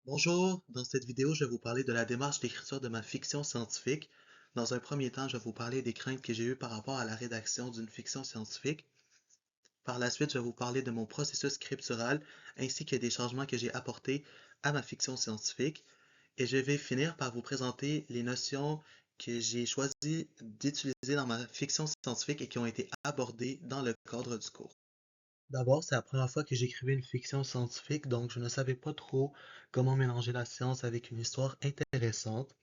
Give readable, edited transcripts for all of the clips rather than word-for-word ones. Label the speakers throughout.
Speaker 1: Bonjour, dans cette vidéo, je vais vous parler de la démarche d'écriture de ma fiction scientifique. Dans un premier temps, je vais vous parler des craintes que j'ai eues par rapport à la rédaction d'une fiction scientifique. Par la suite, je vais vous parler de mon processus scriptural ainsi que des changements que j'ai apportés à ma fiction scientifique. Et je vais finir par vous présenter les notions que j'ai choisi d'utiliser dans ma fiction scientifique et qui ont été abordées dans le cadre du cours. D'abord, c'est la première fois que j'écrivais une fiction scientifique, donc je ne savais pas trop comment mélanger la science avec une histoire intéressante.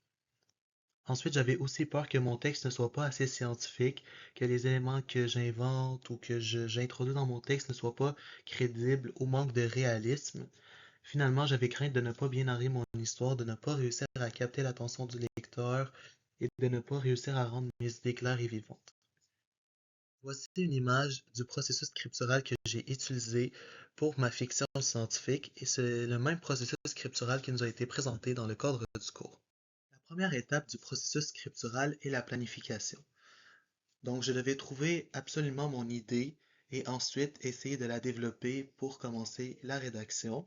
Speaker 1: Ensuite, j'avais aussi peur que mon texte ne soit pas assez scientifique, que les éléments que j'invente ou que j'introduis dans mon texte ne soient pas crédibles ou manquent de réalisme. Finalement, j'avais crainte de ne pas bien narrer mon histoire, de ne pas réussir à capter l'attention du lecteur et de ne pas réussir à rendre mes idées claires et vivantes. Voici une image du processus scriptural que j'ai utilisé pour ma fiction scientifique et c'est le même processus scriptural qui nous a été présenté dans le cadre du cours. La première étape du processus scriptural est la planification. Donc, je devais trouver absolument mon idée et ensuite essayer de la développer pour commencer la rédaction.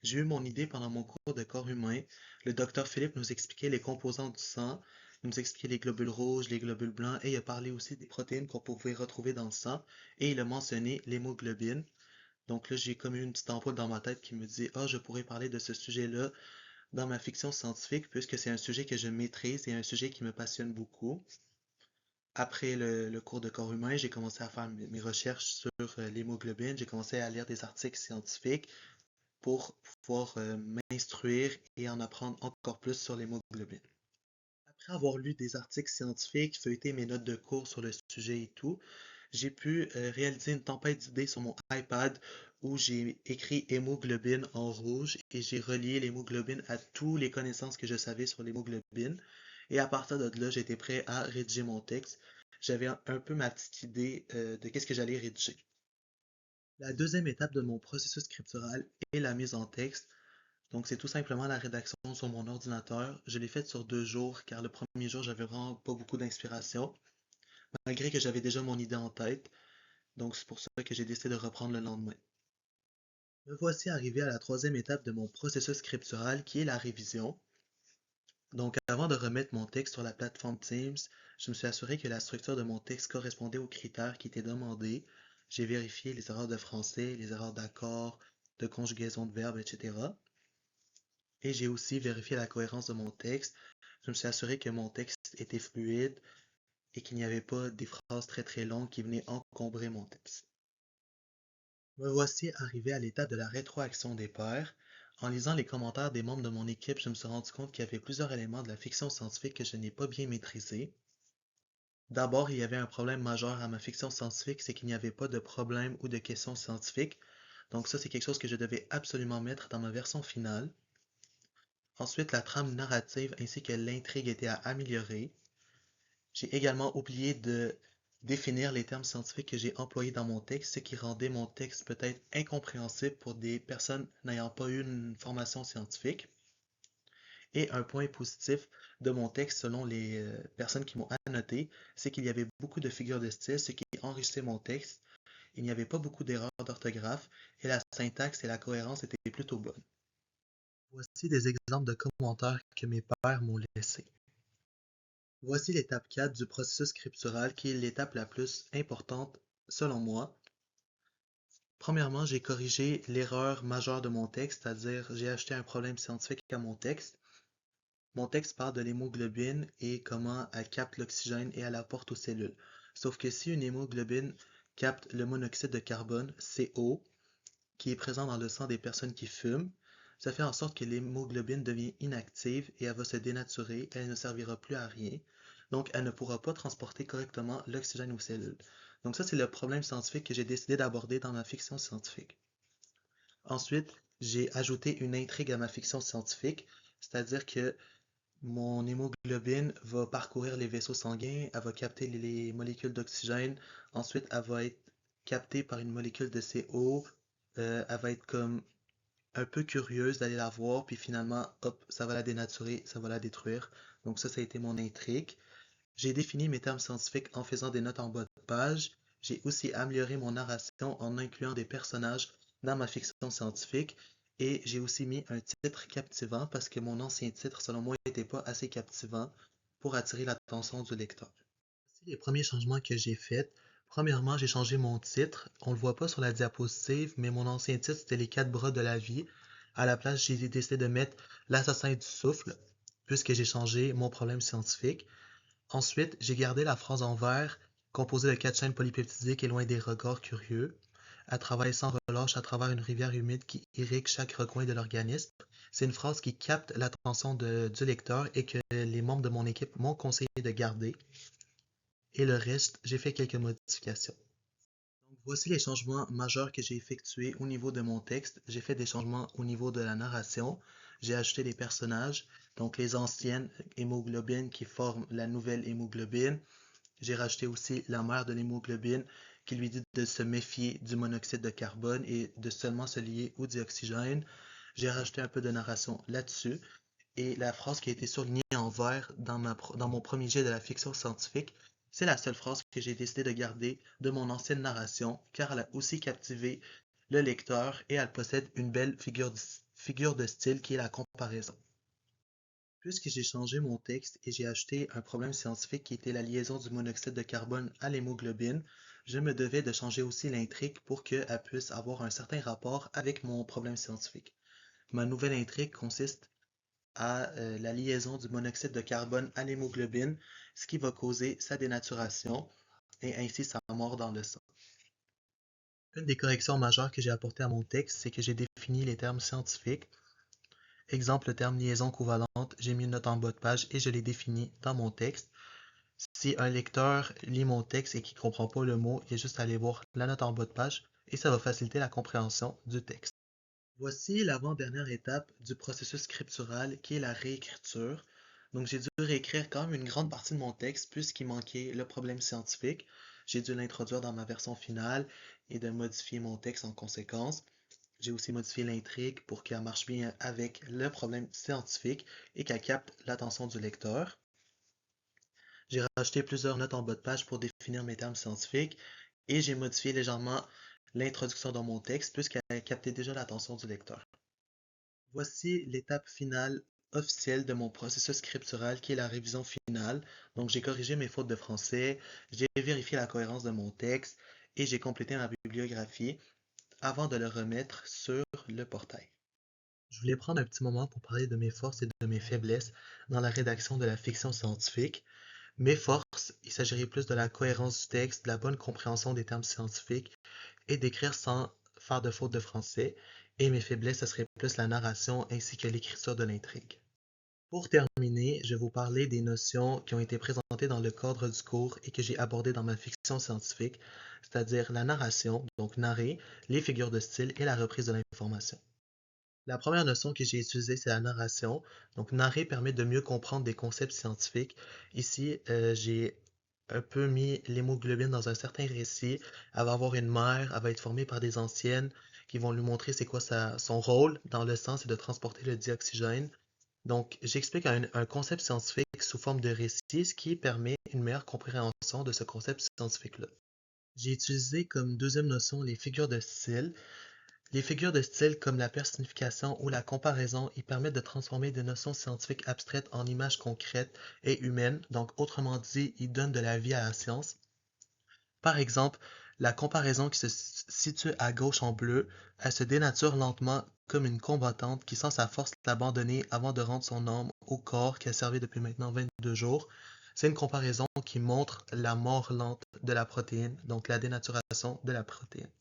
Speaker 1: J'ai eu mon idée pendant mon cours de corps humain. Le docteur Philippe nous expliquait les composants du sang, il nous expliquait les globules rouges, les globules blancs, et il a parlé aussi des protéines qu'on pouvait retrouver dans le sang, et il a mentionné l'hémoglobine. Donc là, j'ai comme eu une petite ampoule dans ma tête qui me dit, ah, je pourrais parler de ce sujet-là dans ma fiction scientifique, puisque c'est un sujet que je maîtrise et un sujet qui me passionne beaucoup. Après le cours de corps humain, j'ai commencé à faire mes recherches sur l'hémoglobine, j'ai commencé à lire des articles scientifiques, pour pouvoir m'instruire et en apprendre encore plus sur l'hémoglobine. Après avoir lu des articles scientifiques, feuilleté mes notes de cours sur le sujet et tout, j'ai pu réaliser une tempête d'idées sur mon iPad où j'ai écrit hémoglobine en rouge et j'ai relié l'hémoglobine à toutes les connaissances que je savais sur l'hémoglobine. Et à partir de là, j'étais prêt à rédiger mon texte. J'avais un peu ma petite idée de qu'est-ce que j'allais rédiger. La deuxième étape de mon processus scriptural est la mise en texte. Donc, c'est tout simplement la rédaction sur mon ordinateur. Je l'ai faite sur 2 jours, car le premier jour, j'avais vraiment pas beaucoup d'inspiration, malgré que j'avais déjà mon idée en tête. Donc, c'est pour ça que j'ai décidé de reprendre le lendemain. Me voici arrivé à la troisième étape de mon processus scriptural, qui est la révision. Donc, avant de remettre mon texte sur la plateforme Teams, je me suis assuré que la structure de mon texte correspondait aux critères qui étaient demandés. J'ai vérifié les erreurs de français, les erreurs d'accord, de conjugaison de verbes, etc. Et j'ai aussi vérifié la cohérence de mon texte. Je me suis assuré que mon texte était fluide et qu'il n'y avait pas des phrases très très longues qui venaient encombrer mon texte. Me voici arrivé à l'étape de la rétroaction des pairs. En lisant les commentaires des membres de mon équipe, je me suis rendu compte qu'il y avait plusieurs éléments de la fiction scientifique que je n'ai pas bien maîtrisés. D'abord, il y avait un problème majeur à ma fiction scientifique, c'est qu'il n'y avait pas de problème ou de questions scientifiques. Donc ça, c'est quelque chose que je devais absolument mettre dans ma version finale. Ensuite, la trame narrative ainsi que l'intrigue étaient à améliorer. J'ai également oublié de définir les termes scientifiques que j'ai employés dans mon texte, ce qui rendait mon texte peut-être incompréhensible pour des personnes n'ayant pas eu une formation scientifique. Et un point positif de mon texte, selon les personnes qui m'ont annoté, c'est qu'il y avait beaucoup de figures de style, ce qui enrichissait mon texte. Il n'y avait pas beaucoup d'erreurs d'orthographe et la syntaxe et la cohérence étaient plutôt bonnes. Voici des exemples de commentaires que mes pairs m'ont laissés. Voici l'étape 4 du processus scriptural qui est l'étape la plus importante selon moi. Premièrement, j'ai corrigé l'erreur majeure de mon texte, c'est-à-dire j'ai ajouté un problème scientifique à mon texte. Mon texte parle de l'hémoglobine et comment elle capte l'oxygène et elle apporte aux cellules. Sauf que si une hémoglobine capte le monoxyde de carbone, CO, qui est présent dans le sang des personnes qui fument, ça fait en sorte que l'hémoglobine devient inactive et elle va se dénaturer et elle ne servira plus à rien. Donc, elle ne pourra pas transporter correctement l'oxygène aux cellules. Donc ça, c'est le problème scientifique que j'ai décidé d'aborder dans ma fiction scientifique. Ensuite, j'ai ajouté une intrigue à ma fiction scientifique, c'est-à-dire que mon hémoglobine va parcourir les vaisseaux sanguins, elle va capter les molécules d'oxygène, ensuite elle va être captée par une molécule de CO, elle va être comme un peu curieuse d'aller la voir, puis finalement, hop, ça va la dénaturer, ça va la détruire. Donc ça a été mon intrigue. J'ai défini mes termes scientifiques en faisant des notes en bas de page. J'ai aussi amélioré mon narration en incluant des personnages dans ma fiction scientifique. Et j'ai aussi mis un titre captivant parce que mon ancien titre, selon moi, n'était pas assez captivant pour attirer l'attention du lecteur. Voici les premiers changements que j'ai faits. Premièrement, j'ai changé mon titre. On ne le voit pas sur la diapositive, mais mon ancien titre, c'était Les 4 bras de la vie. À la place, j'ai décidé de mettre L'assassin du souffle, puisque j'ai changé mon problème scientifique. Ensuite, j'ai gardé la phrase en vers, composée de 4 chaînes polypeptidiques et loin des regards curieux. Elle travaille sans relâche à travers une rivière humide qui irrigue chaque recoin de l'organisme. C'est une phrase qui capte l'attention du lecteur et que les membres de mon équipe m'ont conseillé de garder. Et le reste, j'ai fait quelques modifications. Donc, voici les changements majeurs que j'ai effectués au niveau de mon texte. J'ai fait des changements au niveau de la narration. J'ai ajouté des personnages, donc les anciennes hémoglobines qui forment la nouvelle hémoglobine. J'ai rajouté aussi la mère de l'hémoglobine qui lui dit de se méfier du monoxyde de carbone et de seulement se lier au dioxygène. J'ai rajouté un peu de narration là-dessus. Et la phrase qui a été surlignée en vert dans mon premier jet de la fiction scientifique, c'est la seule phrase que j'ai décidé de garder de mon ancienne narration, car elle a aussi captivé le lecteur et elle possède une belle figure de style qui est la comparaison. Puisque j'ai changé mon texte et j'ai ajouté un problème scientifique qui était la liaison du monoxyde de carbone à l'hémoglobine, je me devais de changer aussi l'intrigue pour qu'elle puisse avoir un certain rapport avec mon problème scientifique. Ma nouvelle intrigue consiste à la liaison du monoxyde de carbone à l'hémoglobine, ce qui va causer sa dénaturation et ainsi sa mort dans le sang. Une des corrections majeures que j'ai apportées à mon texte, c'est que j'ai défini les termes scientifiques. Exemple, le terme liaison covalente, j'ai mis une note en bas de page et je l'ai défini dans mon texte. Si un lecteur lit mon texte et qu'il ne comprend pas le mot, il a juste à aller voir la note en bas de page et ça va faciliter la compréhension du texte. Voici l'avant-dernière étape du processus scriptural qui est la réécriture. Donc j'ai dû réécrire quand même une grande partie de mon texte puisqu'il manquait le problème scientifique. J'ai dû l'introduire dans ma version finale et de modifier mon texte en conséquence. J'ai aussi modifié l'intrigue pour qu'elle marche bien avec le problème scientifique et qu'elle capte l'attention du lecteur. J'ai rajouté plusieurs notes en bas de page pour définir mes termes scientifiques et j'ai modifié légèrement l'introduction dans mon texte puisqu'elle captait déjà l'attention du lecteur. Voici l'étape finale officielle de mon processus scriptural qui est la révision finale. Donc j'ai corrigé mes fautes de français, j'ai vérifié la cohérence de mon texte et j'ai complété ma bibliographie avant de le remettre sur le portail. Je voulais prendre un petit moment pour parler de mes forces et de mes faiblesses dans la rédaction de la fiction scientifique. Mes forces, il s'agirait plus de la cohérence du texte, de la bonne compréhension des termes scientifiques et d'écrire sans faire de faute de français. Et mes faiblesses, ce serait plus la narration ainsi que l'écriture de l'intrigue. Pour terminer, je vais vous parler des notions qui ont été présentées dans le cadre du cours et que j'ai abordées dans ma fiction scientifique, c'est-à-dire la narration, donc narrer, les figures de style et la reprise de l'information. La première notion que j'ai utilisée, c'est la narration. Donc, narrer permet de mieux comprendre des concepts scientifiques. Ici, j'ai un peu mis l'hémoglobine dans un certain récit. Elle va avoir une mère, elle va être formée par des anciennes qui vont lui montrer c'est quoi son rôle dans le sang, c'est de transporter le dioxygène. Donc, j'explique un concept scientifique sous forme de récit, ce qui permet une meilleure compréhension de ce concept scientifique-là. J'ai utilisé comme deuxième notion les figures de style. Les figures de style comme la personnification ou la comparaison y permettent de transformer des notions scientifiques abstraites en images concrètes et humaines, donc autrement dit, ils donnent de la vie à la science. Par exemple, la comparaison qui se situe à gauche en bleu, elle se dénature lentement comme une combattante qui sent sa force l'abandonner avant de rendre son âme au corps qui a servi depuis maintenant 22 jours. C'est une comparaison qui montre la mort lente de la protéine, donc la dénaturation de la protéine.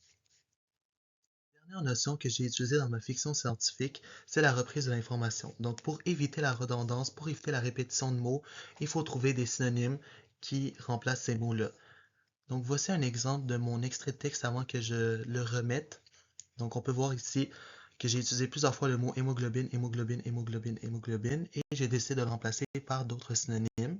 Speaker 1: La dernière notion que j'ai utilisée dans ma fiction scientifique, c'est la reprise de l'information. Donc, pour éviter la redondance, pour éviter la répétition de mots, il faut trouver des synonymes qui remplacent ces mots-là. Donc, voici un exemple de mon extrait de texte avant que je le remette. Donc, on peut voir ici que j'ai utilisé plusieurs fois le mot hémoglobine, hémoglobine, hémoglobine, hémoglobine, et j'ai décidé de le remplacer par d'autres synonymes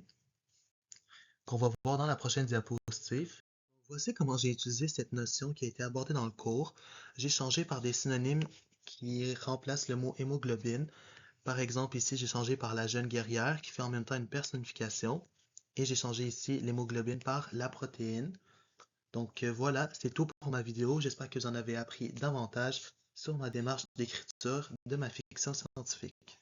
Speaker 1: qu'on va voir dans la prochaine diapositive. Voici comment j'ai utilisé cette notion qui a été abordée dans le cours. J'ai changé par des synonymes qui remplacent le mot hémoglobine. Par exemple, ici, j'ai changé par la jeune guerrière qui fait en même temps une personnification. Et j'ai changé ici l'hémoglobine par la protéine. Donc voilà, c'est tout pour ma vidéo. J'espère que vous en avez appris davantage. sur ma démarche d'écriture de ma fiction scientifique.